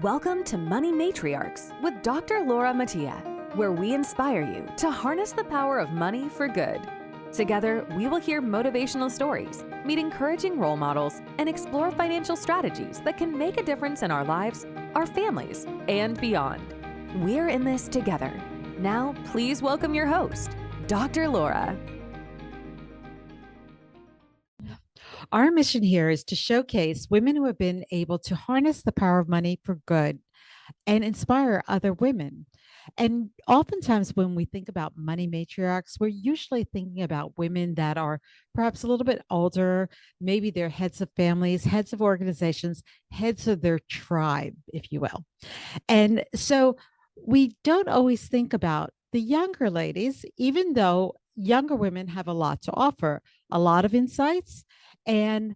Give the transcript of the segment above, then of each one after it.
Welcome to Money Matriarchs with Dr. Laura Mattia, where we inspire you to harness the power of money for good. Together, we will hear motivational stories, meet encouraging role models, and explore financial strategies that can make a difference in our lives, our families, and beyond. We're in this together. Now, please welcome your host, Dr. Laura. Our mission here is to showcase women who have been able to harness the power of money for good and inspire other women. And oftentimes, when we think about money matriarchs, we're usually thinking about women that are perhaps a little bit older. Maybe they're heads of families, heads of organizations, heads of their tribe, if you will. And so we don't always think about the younger ladies, even though younger women have a lot to offer, a lot of insights. And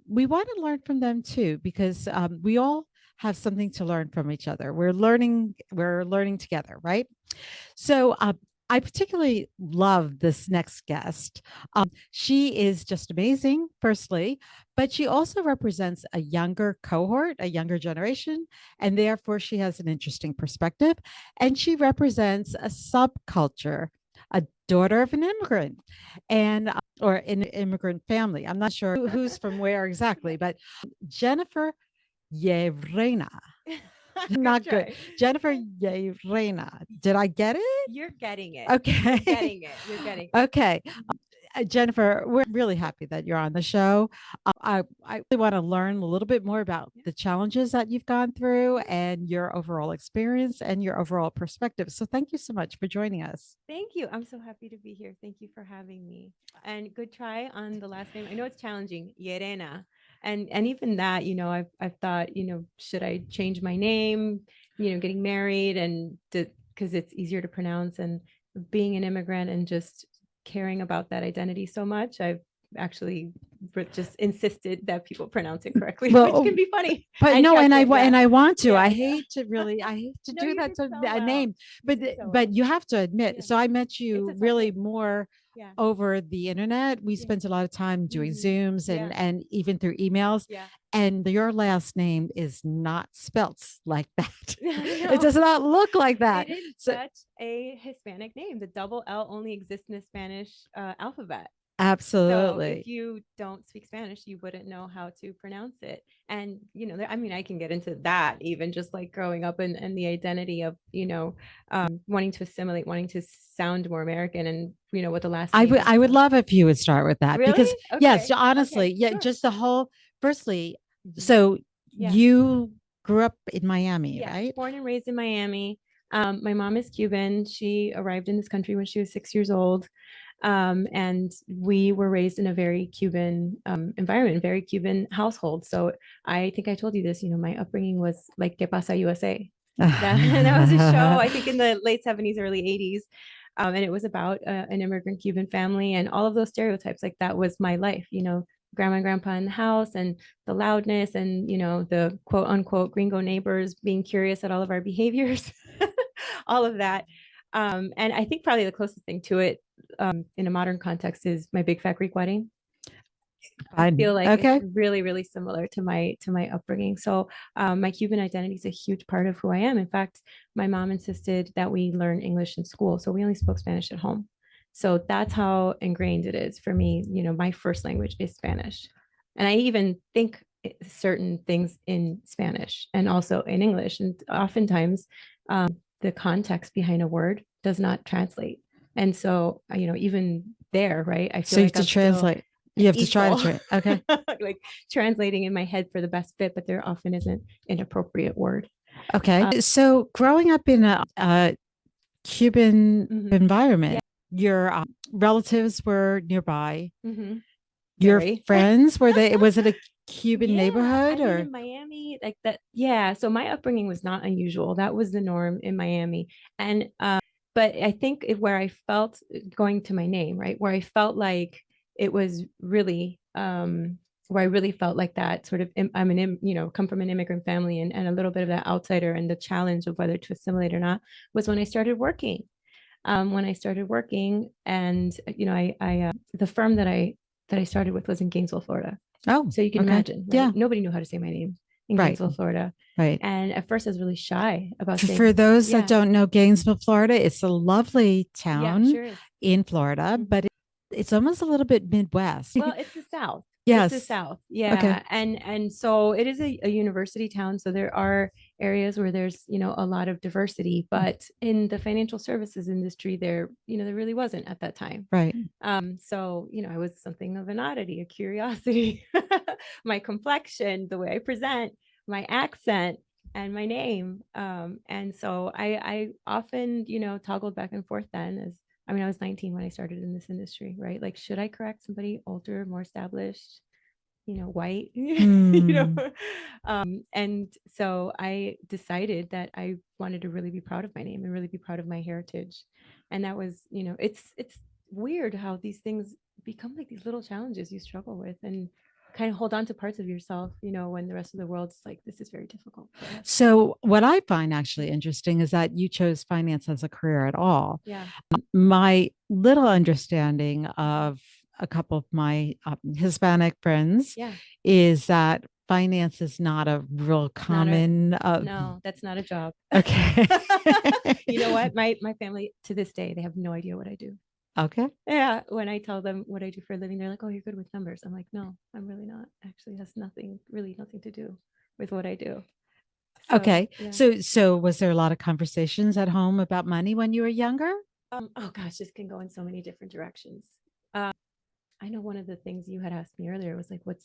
we want to learn from them too, because we all have something to learn from each other. We're learning together, right? So I particularly love this next guest. She is just amazing, firstly, but she also represents a younger cohort, a younger generation, and therefore she has an interesting perspective. And she represents a subculture, a daughter of an immigrant, and or an immigrant family. I'm not sure who's from where exactly, but Jennifer Llerena. Not good. Jennifer Llerena. Did I get it? You're getting it. Okay. You're getting it. You're getting it. Okay. Jennifer, we're really happy that you're on the show. I really want to learn a little bit more about the challenges that you've gone through and your overall experience and your overall perspective. So thank you so much for joining us. Thank you. I'm so happy to be here. Thank you for having me. And good try on the last name. I know it's challenging, Llerena. And even that, I've thought, should I change my name, getting married and because it's easier to pronounce, and being an immigrant and just caring about that identity so much, I've actually just insisted that people pronounce it correctly, which can be funny. But I no, kept and it, I want to. Yeah, I yeah. hate to No, do you that did to so a well. name, You did so but well. you have to admit. Yeah. So I met you It's really okay. more Yeah. over the internet. We Yeah. spent a lot of time doing Mhm. Zooms Yeah. and even through emails. Yeah. And your last name is not spelt like that. No. It does not look like that. It is So such a Hispanic name. The double L only exists in the Spanish alphabet. So absolutely. if you don't speak Spanish, you wouldn't know how to pronounce it. And, I can get into that, even just like growing up and the identity of, wanting to assimilate, wanting to sound more American, and, what the last name is. I would love if you would start with that, Really? because yes, Okay. honestly, Okay. yeah, Sure. just the whole, firstly, Mhm. so Yeah. you grew up in Miami, Yeah, right? born and raised in Miami. My mom is Cuban. She arrived in this country when she was 6 years old. And we were raised in a very Cuban environment, very Cuban household. So I think I told you this, my upbringing was like Que Pasa USA. That was a show, I think in the late 70s, early 80s. And it was about an immigrant Cuban family, and all of those stereotypes. Like, that was my life, grandma and grandpa in the house, and the loudness, and, the quote unquote gringo neighbors being curious at all of our behaviors, all of that. And I think probably the closest thing to it in a modern context is my big fat Greek wedding. I feel like it's really, really similar to my upbringing. So my Cuban identity is a huge part of who I am. In fact, my mom insisted that we learn English in school, so we only spoke Spanish at home. So that's how ingrained it is for me. My first language is Spanish, and I even think certain things in Spanish and also in English. And oftentimes, the context behind a word does not translate. And so, even there, right? I feel so you like have to translate. You have to try to translate. Okay. Like translating in my head for the best fit, but there often isn't an appropriate word. Okay. So growing up in a Cuban environment, your relatives were nearby. Your friends, was it a Cuban neighborhood or in Miami, like that? Yeah. So my upbringing was not unusual. That was the norm in Miami. And, but I think where I felt, going to my name, right, where I felt like it was really, where I really felt like that sort of, come from an immigrant family, and a little bit of that outsider and the challenge of whether to assimilate or not, was when I started working. And, the firm that I started with was in Gainesville, Florida. Oh, so you can imagine, right? Yeah. Nobody knew how to say my name. in Right. Gainesville, Florida. Right. And at first I was really shy about saying. For those Yeah. that don't know Gainesville, Florida, it's a lovely Yeah, town sure is. in Florida, Mhm. but it's almost a little bit Midwest. Well, it's the South. It's the Yes. South. Okay. Yeah. And so it is a university town. So there are areas where there's, a lot of diversity, but in the financial services industry, there really wasn't at that time. Right. So, I was something of an oddity, a curiosity. My complexion, the way I present, my accent, and my name. And so I often, toggled back and forth then I was 19 when I started in this industry, right? Like, should I correct somebody older, more established, white, and so I decided that I wanted to really be proud of my name and really be proud of my heritage. And that was, it's weird how these things become like these little challenges you struggle with and kind of hold on to parts of yourself, when the rest of the world's like, this is very difficult for us. So, what I find actually interesting is that you chose finance as a career at all. Yeah. My little understanding of a couple of my Hispanic friends Yeah. is that finance is not a real common. No, that's not a job. Okay. You know what? My family to this day, they have no idea what I do. Okay. Yeah. When I tell them what I do for a living, they're like, oh, you're good with numbers. I'm like, no, I'm really not. Actually, has really nothing to do with what I do. So, Okay. yeah. So was there a lot of conversations at home about money when you were younger? Oh gosh, this can go in so many different directions. I know one of the things you had asked me earlier was like, what's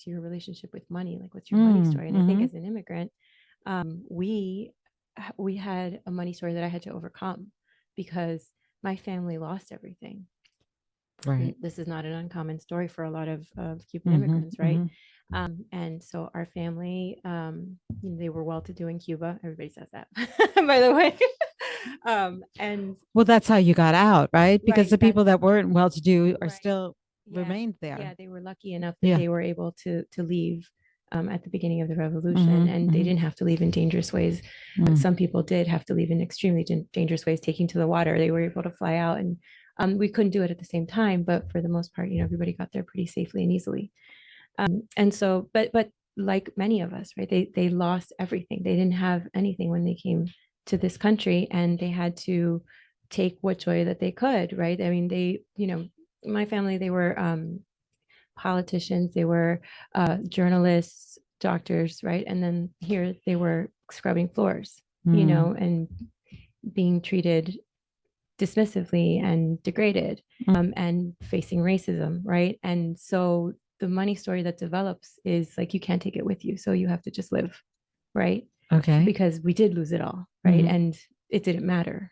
your relationship with money? Like, what's your money story? And I think as an immigrant, we had a money story that I had to overcome because my family lost everything. Right. This is not an uncommon story for a lot of Cuban immigrants, right? And so our family, they were well-to-do in Cuba. Everybody says that, by the way. And well, that's how you got out, right? Because the people that weren't well-to-do are right. still Yeah. remained there. Yeah, they were lucky enough that they were able to leave at the beginning of the revolution, and they didn't have to leave in dangerous ways. Some people did have to leave in extremely dangerous ways, taking to the water. They were able to fly out, and we couldn't do it at the same time. But for the most part, everybody got there pretty safely and easily. And so, but like many of us, right? They lost everything. They didn't have anything when they came to this country, and they had to take what joy that they could, right? I mean, my family, they were politicians, they were journalists, doctors, right? And then here they were scrubbing floors, and being treated dismissively and degraded, and facing racism, right? And so the money story that develops is like, you can't take it with you, so you have to just live, right? Okay. Because we did lose it all, right? And it didn't matter,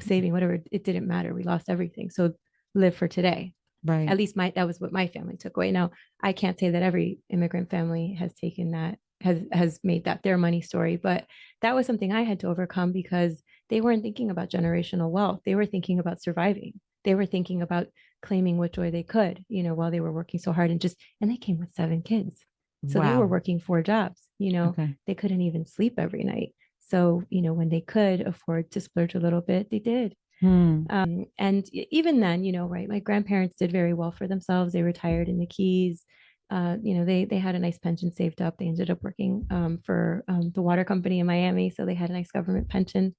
saving whatever, it didn't matter. We lost everything. So live for today. Right. At least that was what my family took away. Now, I can't say that every immigrant family has taken that, has made that their money story, but that was something I had to overcome because they weren't thinking about generational wealth. They were thinking about surviving. They were thinking about claiming what joy they could, while they were working so hard, and they came with 7 kids. So they were working 4 jobs, they couldn't even sleep every night. So, when they could afford to splurge a little bit, they did. And even then, right, my grandparents did very well for themselves. They retired in the Keys. They had a nice pension saved up. They ended up working for the water company in Miami. So they had a nice government pension,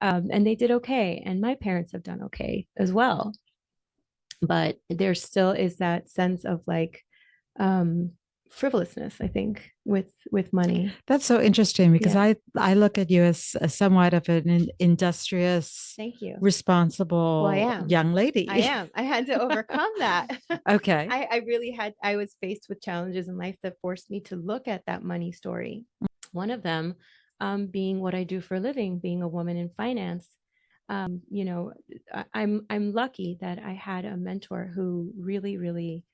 and they did okay. And my parents have done okay as well. But there still is that sense of like, frivolousness, I think, with money. That's so interesting because I look at you as somewhat of an industrious, thank you, responsible young lady. I am. I had to overcome that. Okay. I was faced with challenges in life that forced me to look at that money story. One of them being what I do for a living, being a woman in finance. I'm lucky that I had a mentor who really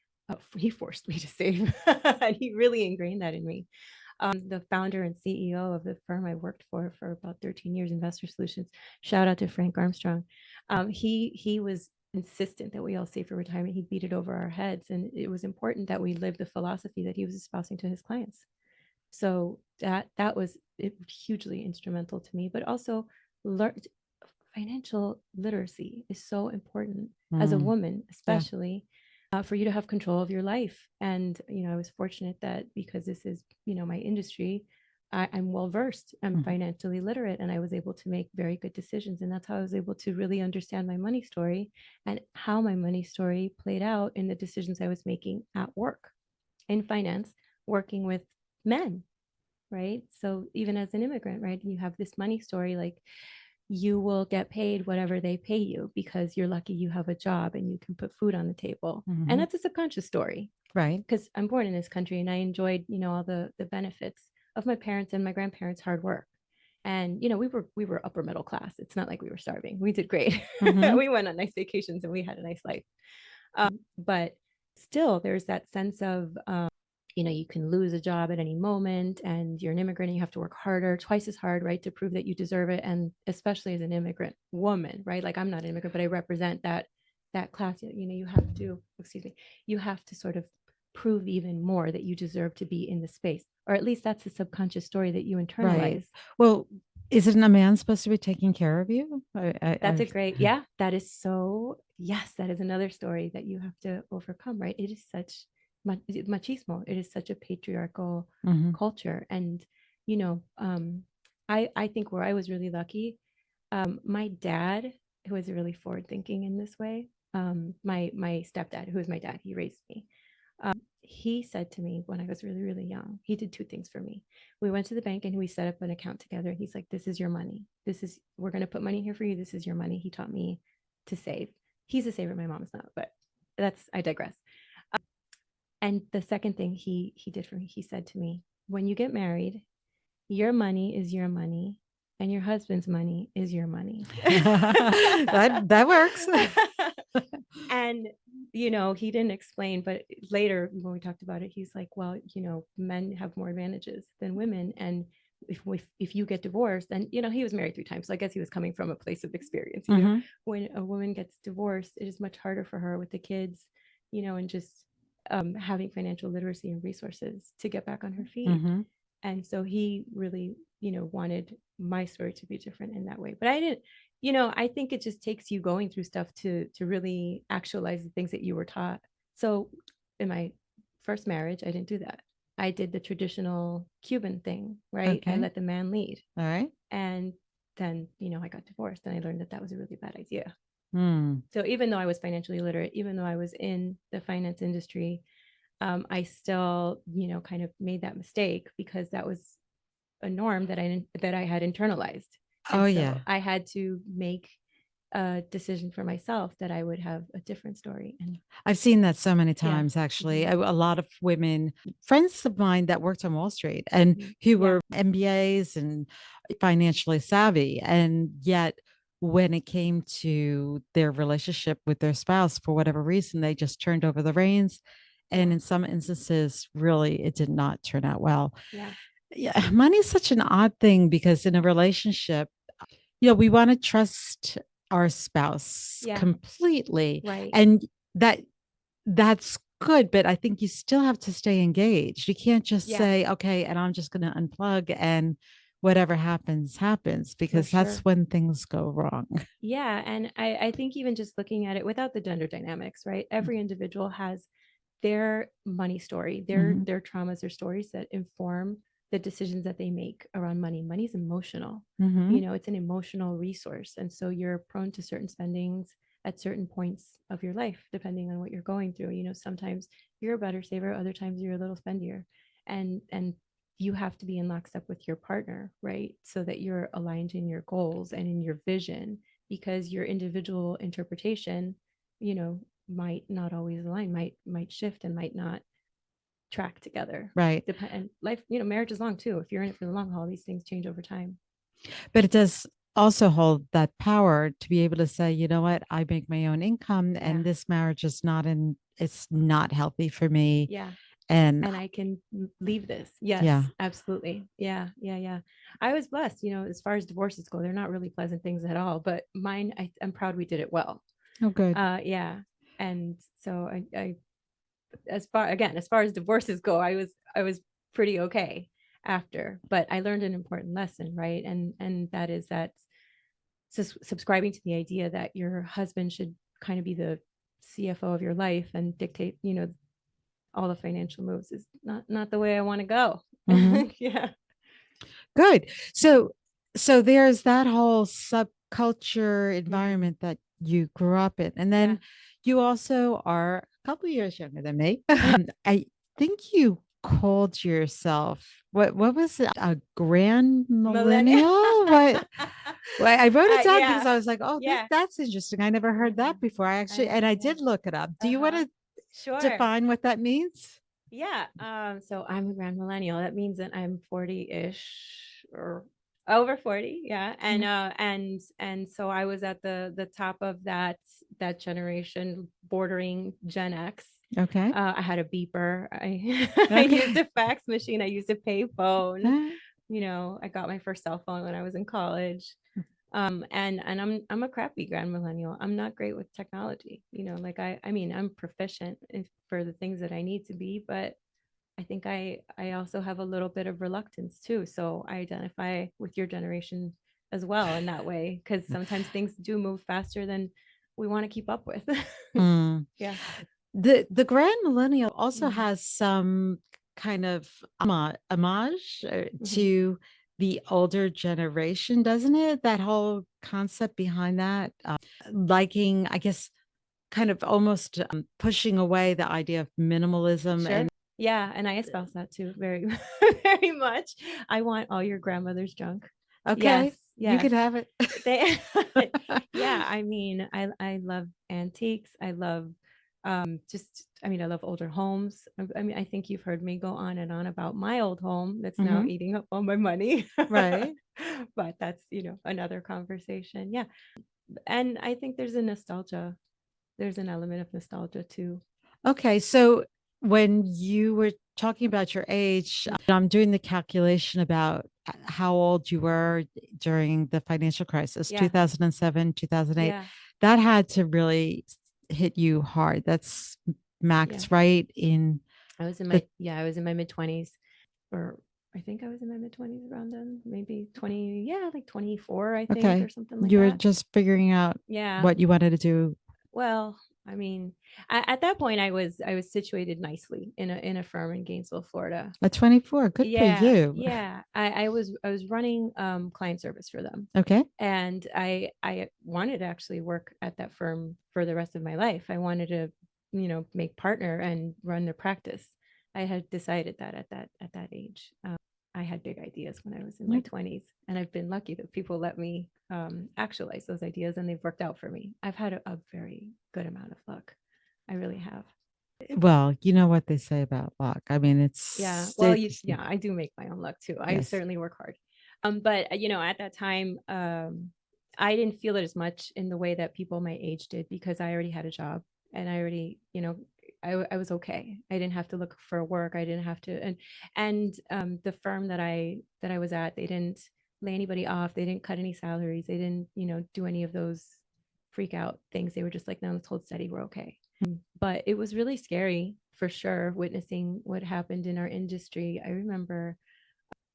he forced me to save. And he really ingrained that in me. The founder and CEO of the firm I worked for about 13 years, Investor Solutions. Shout out to Frank Armstrong. He was insistent that we all save for retirement. He beat it over our heads, and it was important that we live the philosophy that he was espousing to his clients. So that was hugely instrumental to me. But also, financial literacy is so important as a woman, especially. for you to have control of your life. And, I was fortunate that because this is, my industry, I'm well versed, I'm financially literate, and I was able to make very good decisions. And that's how I was able to really understand my money story and how my money story played out in the decisions I was making at work, in finance, working with men, right? So even as an immigrant, right, you have this money story, like you will get paid whatever they pay you because you're lucky you have a job and you can put food on the table. And that's a subconscious story, Right. because I'm born in this country and I enjoyed, all the benefits of my parents and my grandparents' hard work. And we were upper middle class. It's not like we were starving. We did great. We went on nice vacations and we had a nice life. But still, there's that sense of you can lose a job at any moment, and you're an immigrant and you have to work harder, twice as hard, right, to prove that you deserve it. And especially as an immigrant woman, right? Like, I'm not an immigrant, but I represent that class. You have to, excuse me, you have to sort of prove even more that you deserve to be in the space, or at least that's the subconscious story that you internalize. Right. Well, isn't a man supposed to be taking care of you? That's a great, yeah, that is so, yes, that is another story that you have to overcome, right? It is such machismo. It is such a patriarchal culture. And, I think where I was really lucky, my dad, who was really forward thinking in this way, my stepdad, who was my dad, he raised me. He said to me when I was really, really young, he did two things for me. We went to the bank and we set up an account together. He's like, this is your money. We're going to put money here for you. This is your money. He taught me to save. He's a saver. My mom's not, but I digress. And the second thing he did for me, he said to me, when you get married, your money is your money and your husband's money is your money. that works. And, he didn't explain, but later when we talked about it, he's like, well, men have more advantages than women. And if you get divorced, and, he was married 3 times. So I guess he was coming from a place of experience. When a woman gets divorced, it is much harder for her with the kids, and just having financial literacy and resources to get back on her feet. And so he really, wanted my story to be different in that way. But I didn't, I think it just takes you going through stuff to really actualize the things that you were taught. So in my first marriage, I didn't do that. I did the traditional Cuban thing, right? I let the man lead. All right. And then, I got divorced and I learned that was a really bad idea. Mm. So even though I was financially literate, even though I was in the finance industry, I still, kind of made that mistake because that was a norm that I had internalized. And so I had to make a decision for myself that I would have a different story. And I've seen that so many times, actually. A lot of women, friends of mine that worked on Wall Street and who were MBAs and financially savvy. And yet, when it came to their relationship with their spouse, for whatever reason, they just turned over the reins. And in some instances, really, it did not turn out well. Yeah, money is such an odd thing because in a relationship, we want to trust our spouse completely. Right. And that's good, but I think you still have to stay engaged. You can't just say, okay, and I'm just going to unplug and whatever happens, happens, because that's when things go wrong. Yeah. And I think even just looking at it without the gender dynamics, right? Every individual has their money story, their traumas, their stories that inform the decisions that they make around money. Money is emotional. It's an emotional resource. And so you're prone to certain spendings at certain points of your life, depending on what you're going through. Sometimes you're a better saver, other times you're a little spendier. And you have to be in lockstep with your partner, right? So that you're aligned in your goals and in your vision, because your individual interpretation, might not always align, might shift and might not track together. Right. And life, marriage is long too. If you're in it for the long haul, these things change over time. But it does also hold that power to be able to say, you know what, I make my own income and this marriage is it's not healthy for me. Yeah. And I can leave this. Yes, absolutely. Yeah. I was blessed, as far as divorces go, they're not really pleasant things at all, but mine, I'm proud we did it well. Oh, good. Yeah. And so I as far as divorces go, I was pretty okay after, but I learned an important lesson, right? And that is that subscribing to the idea that your husband should kind of be the CFO of your life and dictate, all the financial moves is not the way I want to go. Mhm. Yeah. Good. So there's that whole subculture Mhm. environment that you grew up in. And Yeah. then you also are a couple years younger than me. I think you called yourself what was it? A grand Millennial. millennial? What? Well, I wrote it down because Yeah. I was like, oh, Yeah. that's interesting. I never heard that Mhm. before. And I Yeah. did look it up. Do you want Uh-huh. to Sure. define what that means? Yeah. So I'm a grand millennial. That means that I'm 40-ish or over 40. Yeah. And Yeah. and so I was at the top of that generation bordering Gen X. Okay. I had a beeper. I used Okay. a fax machine. I used a payphone. Uh, I got my first cell phone when I was in college. And I'm a crappy grand millennial. I'm not great with technology. Like I mean, I'm proficient for the things that I need to be, but I think I also have a little bit of reluctance too. So I identify with your generation as well in that way, because sometimes things do move faster than we want to keep up with. mm. Yeah. The grand millennial also Mhm. has some kind of homage Mhm. to the older generation, doesn't it? That whole concept behind that, liking, I guess, kind of almost pushing away the idea of minimalism Sure. and Yeah, and I espouse that too very, very much. I want all your grandmother's junk. Yes, okay, you yes. could have it. They, yeah, I mean, I love antiques. I love I mean, I love older homes. I mean, I think you've heard me go on and on about my old home that's now Mhm. eating up all my money. Right. But that's, another conversation. Yeah. And I think there's a nostalgia. There's an element of nostalgia too. Okay, so when you were talking about your age, I'm doing the calculation about how old you were during the financial crisis, Yeah. 2007, 2008. Yeah. That had to really hit you hard. That's Yeah. max, right? In the I was in my mid-20s, or I think I was in my mid-20s around then, maybe 20, yeah, like 24, I think, or okay, something like you were that. just figuring out Yeah. what you wanted to do Well, I mean, at that point I was situated nicely in a firm in Gainesville, Florida. at 24. Good for Yeah, you. yeah. I was running client service for them. Okay. And I wanted to actually work at that firm for the rest of my life. I wanted to, make partner and run their practice. I had decided that at that age. I had big ideas when I was in my Yep. 20s, and I've been lucky that people let me actualize those ideas, and they've worked out for me. I've had a very good amount of luck. I really have. Well, you know what they say about luck. I mean, Yeah. Well, it's yeah, I do make my own luck too. I yes. certainly work hard. But at that time, I didn't feel it as much in the way that people my age did, because I already had a job, and I already, I was okay. I didn't have to look for work. I didn't have to, and the firm that I was at, they didn't lay anybody off. They didn't cut any salaries. They didn't, do any of those freak out things. They were just like, no, let's hold steady. We're okay. But it was really scary for sure, witnessing what happened in our industry. I remember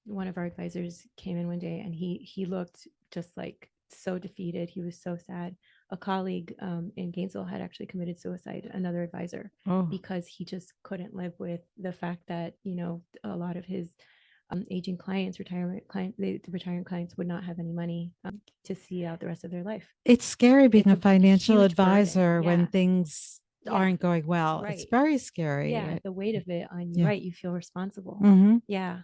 one of our advisors came in one day, and he looked just like so defeated. He was so sad. A colleague in Gainesville had actually committed suicide, another advisor, Oh, because he just couldn't live with the fact that a lot of his aging clients, the retiring clients would not have any money to see out the rest of their life. it's scary being It's a a financial huge burden. advisor when Yeah, things yeah, aren't going well. It's right. very scary. Yeah, the weight of it on you, Yeah. right? You feel responsible. Hmm. Yeah.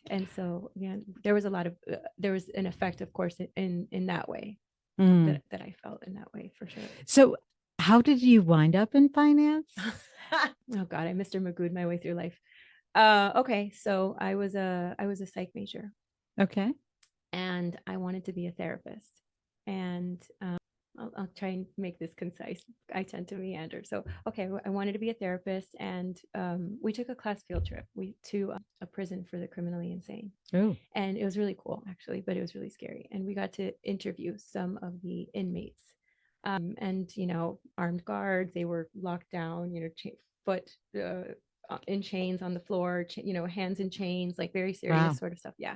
And so, yeah, there was an effect, of course, in that way, Mm. that I felt in that way for sure. So, how did you wind up in finance? Oh God, I Mr. Magooed my way through life. Okay, so I was a psych major, Okay. and I wanted to be a therapist. And I'll try and make this concise. I tend to meander. So, okay, I wanted to be a therapist, and we took a class field trip to a prison for the criminally insane. Oh, And it was really cool, actually, but it was really scary. And we got to interview some of the inmates. And, armed guards, they were locked down, foot in chains on the floor, hands in chains, like very serious wow. sort of stuff. Yeah.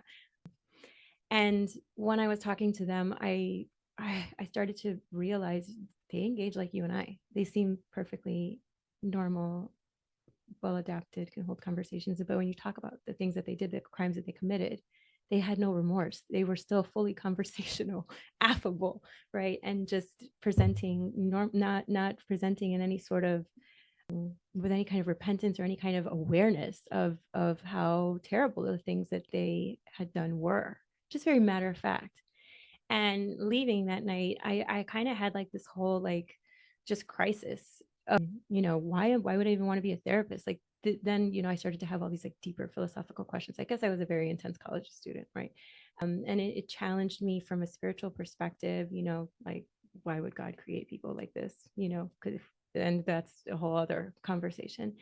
And when I was talking to them, I started to realize they engage like you and I. They seem perfectly normal, well adapted, can hold conversations. But when you talk about the things that they did, the crimes that they committed, they had no remorse. They were still fully conversational, affable, right? And just presenting not presenting in any sort of with any kind of repentance or any kind of awareness of how terrible the things that they had done were. Just very matter of fact. And leaving that night, I kind of had like this whole like just crisis of, why would I even want to be a therapist? Like then, I started to have all these like deeper philosophical questions. I guess I was a very intense college student, right? And it challenged me from a spiritual perspective, like why would God create people like this? Because and that's a whole other conversation.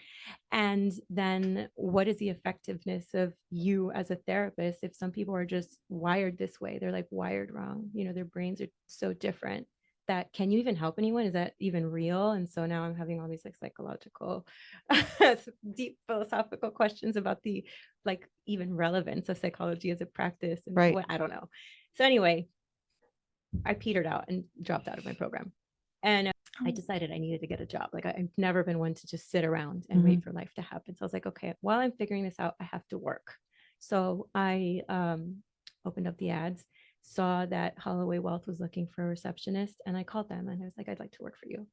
And then what is the effectiveness of you as a therapist if some people are just wired this way? They're like wired wrong. Their brains are so different that can you even help anyone? Is that even real? And so now I'm having all these like psychological, deep philosophical questions about the like even relevance of psychology as a practice and Right. what I don't know. So anyway, I petered out and dropped out of my program. And I decided I needed to get a job. Like I've never been one to just sit around and wait for life to happen. So I was like, okay, while I'm figuring this out, I have to work. So I opened up the ads, saw that Holloway Wealth was looking for a receptionist, and I called them and I was like, I'd like to work for you.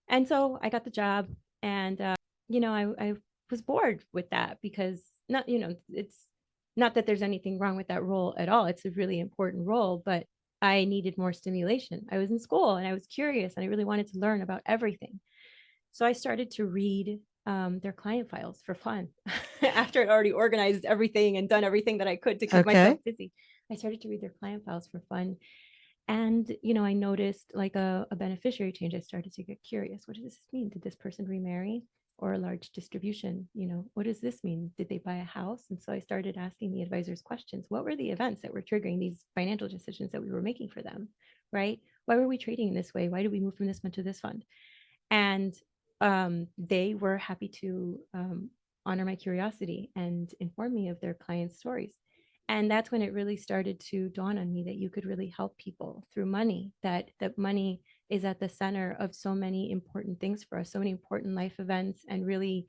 And so I got the job, and I was bored with that because not, it's not that there's anything wrong with that role at all. It's a really important role, but I needed more stimulation. I was in school and I was curious and I really wanted to learn about everything. So I started to read their client files for fun after I'd already organized everything and done everything that I could to keep myself busy. I started to read their client files for fun. And, I noticed like a beneficiary change. I started to get curious. What does this mean? Did this person remarry or a large distribution? What does this mean? Did they buy a house? And so I started asking the advisors questions. What were the events that were triggering these financial decisions that we were making for them? Right? Why were we trading in this way? Why did we move from this fund to this fund? And they were happy to honor my curiosity and inform me of their clients' stories. And that's when it really started to dawn on me that you could really help people through money, that money is at the center of so many important things for us, so many important life events, and really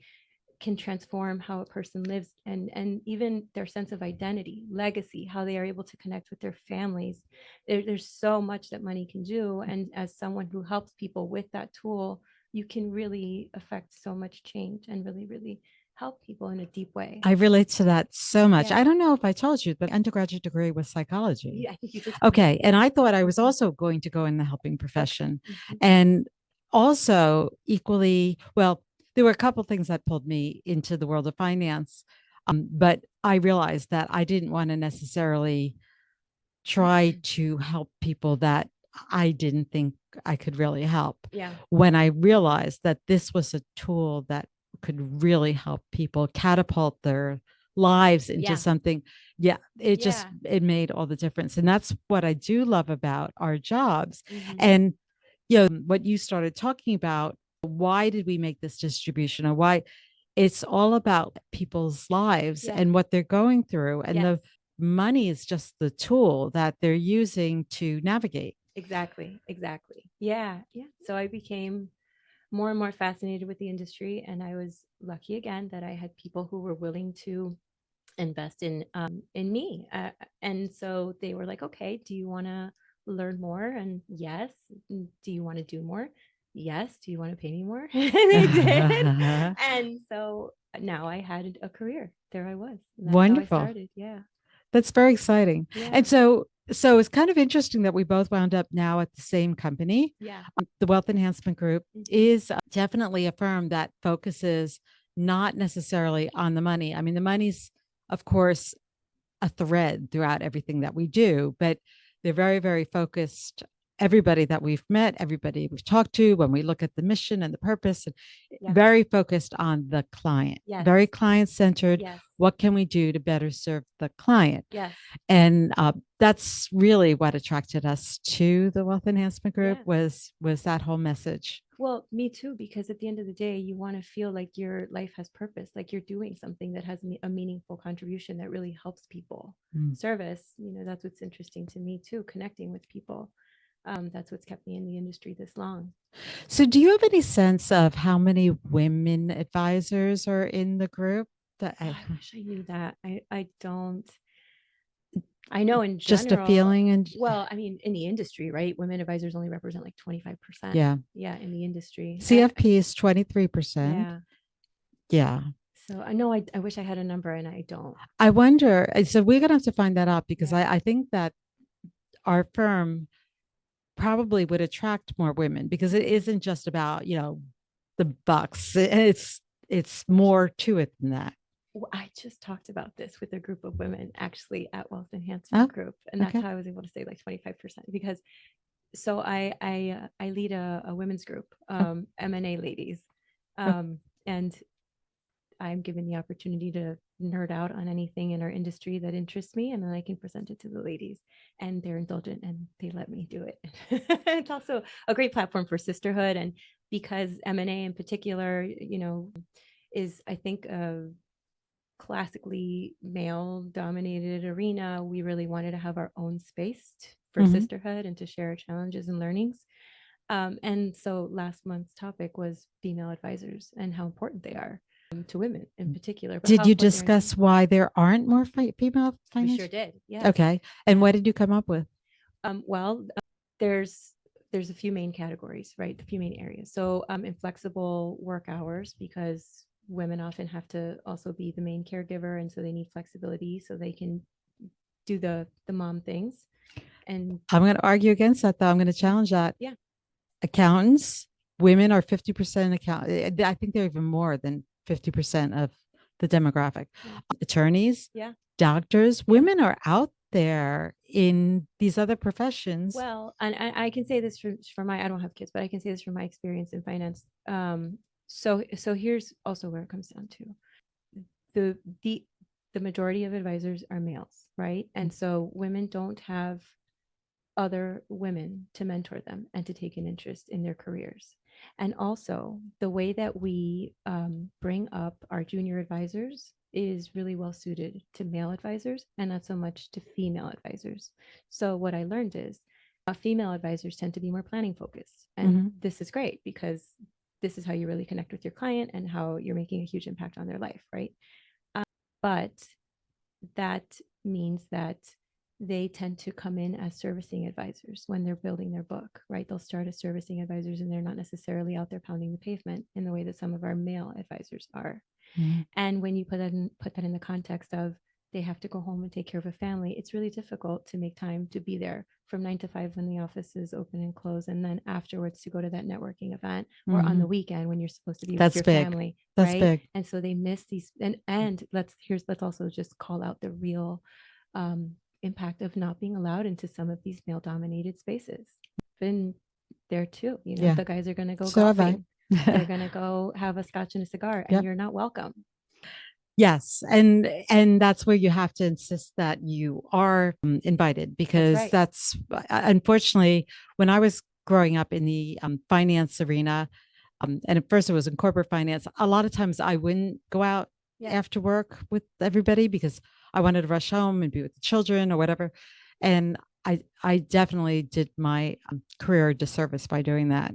can transform how a person lives and even their sense of identity, legacy, how they are able to connect with their families. There's so much that money can do. And as someone who helps people with that tool, you can really affect so much change and really, really help people in a deep way. I relate to that so much. Yeah. I don't know if I told you, but undergraduate degree was psychology. Yeah, I think you did. Okay. And I thought I was also going to go in the helping profession. Mhm. And also equally, well, there were a couple things that pulled me into the world of finance. But I realized that I didn't want to necessarily try to help people that I didn't think I could really help. Yeah. When I realized that this was a tool that could really help people catapult their lives into Yeah. something. Yeah, it just Yeah. it made all the difference. And that's what I do love about our jobs. Mhm. And what you started talking about, why did we make this distribution, or why it's all about people's lives Yeah. and what they're going through. And Yes. the money is just the tool that they're using to navigate. Exactly. Yeah. So I became more and more fascinated with the industry, and I was lucky again that I had people who were willing to invest in me. And so they were like, okay, do you want to learn more? And yes. Do you want to do more? Yes. Do you want to pay me more? And they did. And so now I had a career. There I was. And that's how I Wonderful. started. Yeah. That's very exciting. Yeah. And so it's kind of interesting that we both wound up now at the same company. Yeah. The Wealth Enhancement Group Mhm. is definitely a firm that focuses not necessarily on the money. I mean, the money's, of course, a thread throughout everything that we do, but they're very, very focused. Everybody that we've met, everybody we've talked to, when we look at the mission and the purpose, and Yeah. very focused on the client, Yes. very client centered. Yes. What can we do to better serve the client? Yes. And that's really what attracted us to the Wealth Enhancement Group. Yeah. Was that whole message. Well, me too, because at the end of the day, you want to feel like your life has purpose, like you're doing something that has a meaningful contribution that really helps people. Mm. Service, that's what's interesting to me too, connecting with people. That's what's kept me in the industry this long. So do you have any sense of how many women advisors are in the group? Oh, I wish I knew that. I don't. I know in Just a general, feeling and well, I mean, in the industry, right? Women advisors only represent like 25%. yeah. Yeah, in the industry. CFP is 23%. Yeah. Yeah. So I know I wish I had a number and I don't. I wonder, so we're gonna have to find that out because Yeah. I think that our firm probably would attract more women because it isn't just about, the bucks. It's more to it than that. Well, I just talked about this with a group of women actually at Wealth Enhancement Oh, Group, and that's okay. how I was able to say like 25% because so I lead a women's group, Oh, M&A ladies, oh, and I'm given the opportunity to nerd out on anything in our industry that interests me, and then I can present it to the ladies, and they're indulgent and they let me do it. It's also a great platform for sisterhood, and because M&A in particular, is I think a classically male dominated arena, we really wanted to have our own space for mhm. sisterhood and to share our challenges and learnings. And so last month's topic was female advisors and how important they are to women in particular. But Did how you important they are to discuss why there aren't more female we sure financial? did. Yes. Okay. And Yeah. what did you come up with? Well, there's a few main categories, right? A few main areas. So inflexible work hours because women often have to also be the main caregiver, and so they need flexibility so they can do the mom things. And I'm going to argue against that, though. I'm going to challenge that. yeah, Accountants, women are 50% I think they're even more than 50% of the demographic. yeah, Attorneys, yeah. doctors, women are out there in these other professions. Well, and I can say this from my I don't have kids, but I can say this from my experience in finance. So here's also where it comes down to the the the majority of advisors are males, right? And so women don't have other women to mentor them and to take an interest in their careers. And also, the way that we bring up our junior advisors is really well suited to male advisors and not so much to female advisors. So, what I learned is female advisors tend to be more planning focused. And this is great because this is how you really connect with your client and how you're making a huge impact on their life, right? But that means that they tend to come in as servicing advisors when they're building their book, right? They'll start as servicing advisors and they're not necessarily out there pounding the pavement in the way that some of our male advisors are. And when you put that in the context of they have to go home and take care of a family, it's really difficult to make time to be there from 9 to 5 when the office is open and closed, and then afterwards to go to that networking event or on the weekend when you're supposed to be with your family, That's right? big. And so they miss these. And let's also just call out the real impact of not being allowed into some of these male dominated spaces. Been there too, Yeah. the guys are going to go So have I. golfing. They're going to go have a scotch and a cigar, and Yep. you're not welcome. Yes, and that's where you have to insist that you are invited because that's unfortunately when I was growing up in the finance arena, and at first it was in corporate finance. A lot of times I wouldn't go out after work with everybody because I wanted to rush home and be with the children or whatever, and I definitely did my career a disservice by doing that.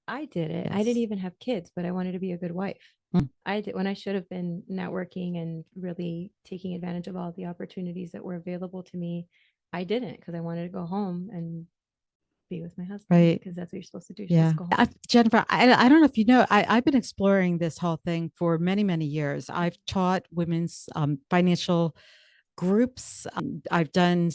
I did it. I didn't even have kids, but I wanted to be a good wife. I did when I should have been networking and really taking advantage of all the opportunities that were available to me. I didn't because I wanted to go home and be with my husband, right? Because that's what you're supposed to do. Yeah. Jennifer, I don't know if you know, I've been exploring this whole thing for many, many years. I've taught women's financial groups. I've done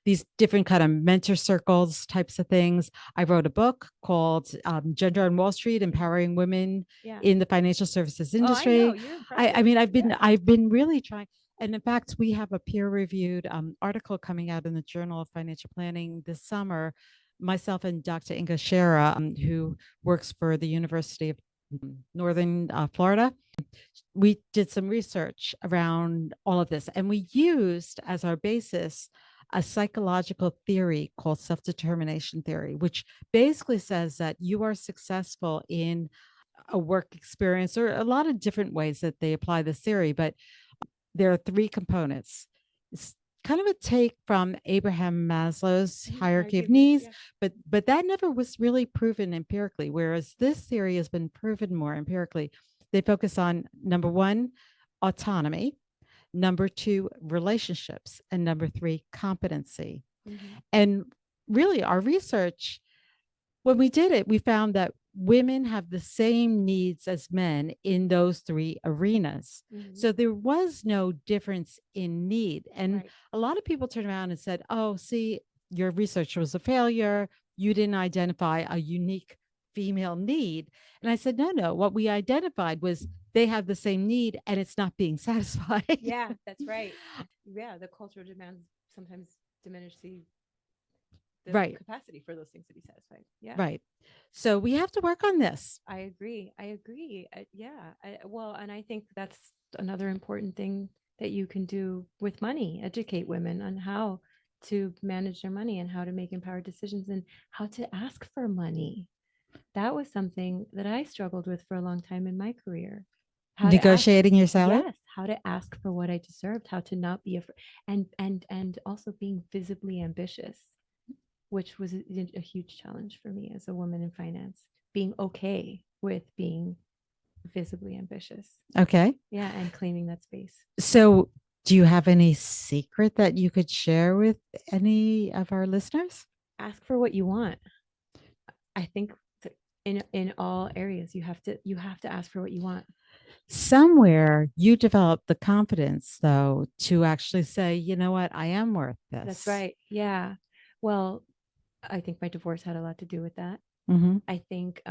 these different kind of mentor circles types of things. I wrote a book called Gender on Wall Street, Empowering Women in the Financial Services Industry. Oh, I know. You're impressive. I mean, I've been really trying. And in fact, we have a peer-reviewed article coming out in the Journal of Financial Planning this summer. Myself and Dr. Inga Shera, who works for the University of Northern Florida, we did some research around all of this, and we used as our basis a psychological theory called self-determination theory, which basically says that you are successful in a work experience, or a lot of different ways that they apply this theory, but there are three components. It's kind of a take from Abraham Maslow's Mhm, hierarchy of needs, needs, yeah. but that never was really proven empirically, whereas this theory has been proven more empirically. They focus on number one, autonomy, number two, relationships, and number three, competency. Mhm, And really, our research, when we did it, we found that women have the same needs as men in those three arenas. mhm. So there was no difference in need. And Right. a lot of people turned around and said, oh, see, your research was a failure. You didn't identify a unique female need. And I said, no, no. What we identified was they have the same need and it's not being satisfied. Yeah, that's right. Yeah, the cultural demands sometimes diminish the Right, capacity for those things to be satisfied. Yeah. right. So we have to work on this. I agree. I agree. Yeah. Well, and I think that's another important thing that you can do with money, educate women on how to manage their money and how to make empowered decisions and how to ask for money. That was something that I struggled with for a long time in my career. How to ask, Negotiating your salary. yes, how to ask for what I deserved, how to not be afraid, and also being visibly ambitious, which was a huge challenge for me as a woman in finance, being okay with being visibly ambitious. Okay. Yeah, and claiming that space. So, do you have any secret that you could share with any of our listeners? Ask for what you want. I think in all areas you have to ask for what you want. Somewhere you develop the confidence, though, to actually say, you know what, I am worth this. That's right. Yeah. Well, I think my divorce had a lot to do with that. Mm-hmm. I think,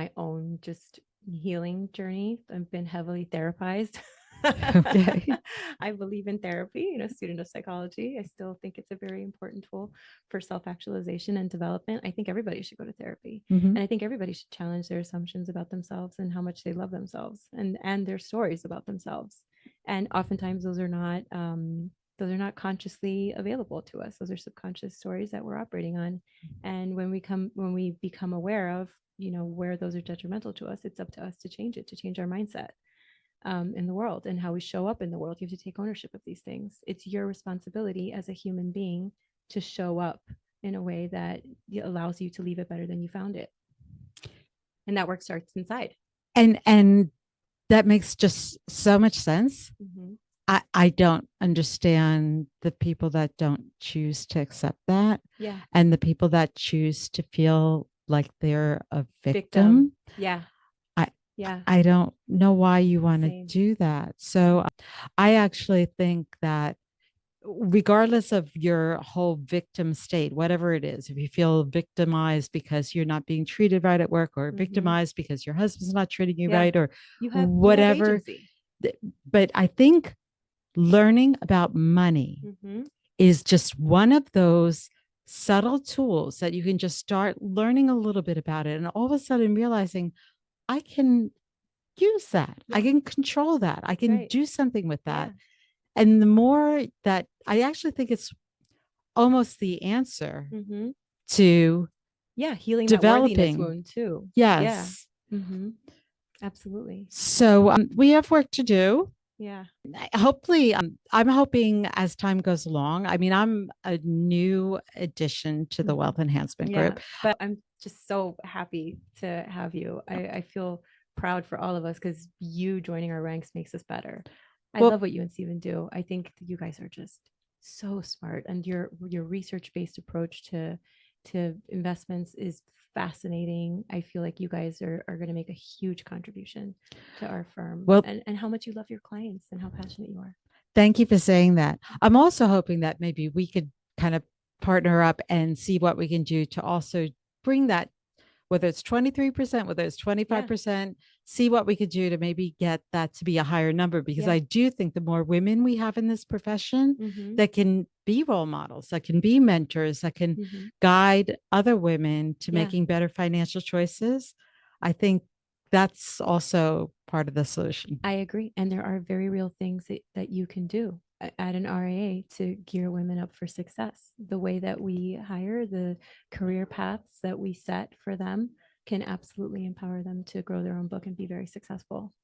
my own just healing journey. I've been heavily therapized. Okay. I believe in therapy, student of psychology. I still think it's a very important tool for self-actualization and development. I think everybody should go to therapy. Mm-hmm. And I think everybody should challenge their assumptions about themselves and how much they love themselves and their stories about themselves. And oftentimes those are not consciously available to us. Those are subconscious stories that we're operating on. And when we become aware of, where those are detrimental to us, it's up to us to change it, to change our mindset in the world and how we show up in the world. You have to take ownership of these things. It's your responsibility as a human being to show up in a way that allows you to leave it better than you found it. And that work starts inside. And that makes just so much sense. Mm-hmm. I don't understand the people that don't choose to accept that. Yeah. And the people that choose to feel like they're a victim. Yeah. Yeah. I don't know why you want to Same. do that. So I actually think that regardless of your whole victim state, whatever it is, if you feel victimized because you're not being treated right at work or Mhm. victimized because your husband's not treating you Yeah. right or You have whatever. agency. But I think learning about money Mhm. is just one of those subtle tools that you can just start learning a little bit about it and all of a sudden realizing I can use that. I Yeah. can control that. I can right. do something with that. Yeah. And the more that I actually think it's almost the answer Mhm. to Yeah. Healing that worthiness developing. wound too. Yes. Yeah. Mhm. Absolutely. So we have work to do. Yeah. Hopefully, I'm hoping as time goes along. I mean, I'm a new addition to the Mhm. Wealth Enhancement Yeah. Group. But I'm just so happy to have you. I feel proud for all of us because you joining our ranks makes us better. I Well- love what you and Steven do. I think that you guys are just so smart, and your research-based approach to investments is fascinating. I feel like you guys are going to make a huge contribution to our firm. Well- and how much you love your clients and how passionate you are. Thank you for saying that. I'm also hoping that maybe we could kind of partner up and see what we can do to also bring that, whether it's 23%, whether it's 25%, see what we could do to maybe get that to be a higher number. Because Yeah. I do think the more women we have in this profession Mhm. that can be role models, that can be mentors, that can Mhm. guide other women to Yeah. making better financial choices, I think that's also part of the solution. I agree. And there are very real things that you can do at an RIA to gear women up for success. The way that we hire, the career paths that we set for them can absolutely empower them to grow their own book and be very successful.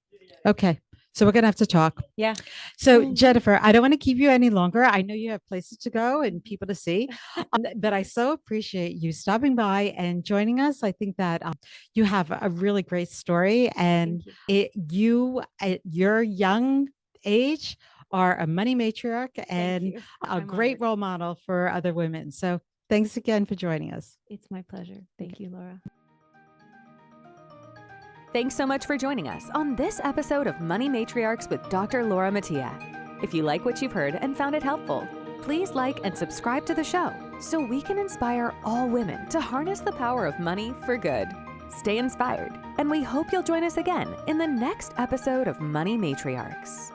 Okay. So we're going to have to talk. Yeah. So, Jennifer, I don't want to keep you any longer. I know you have places to go and people to see, but I so appreciate you stopping by and joining us. I think that you have a really great story, and you at your young age are a money matriarch and a great role model for other women. So, thanks again for joining us. It's my pleasure. Thank you, Laura. Thanks so much for joining us on this episode of Money Matriarchs with Dr. Laura Mattia. If you like what you've heard and found it helpful, please like and subscribe to the show so we can inspire all women to harness the power of money for good. Stay inspired, and we hope you'll join us again in the next episode of Money Matriarchs.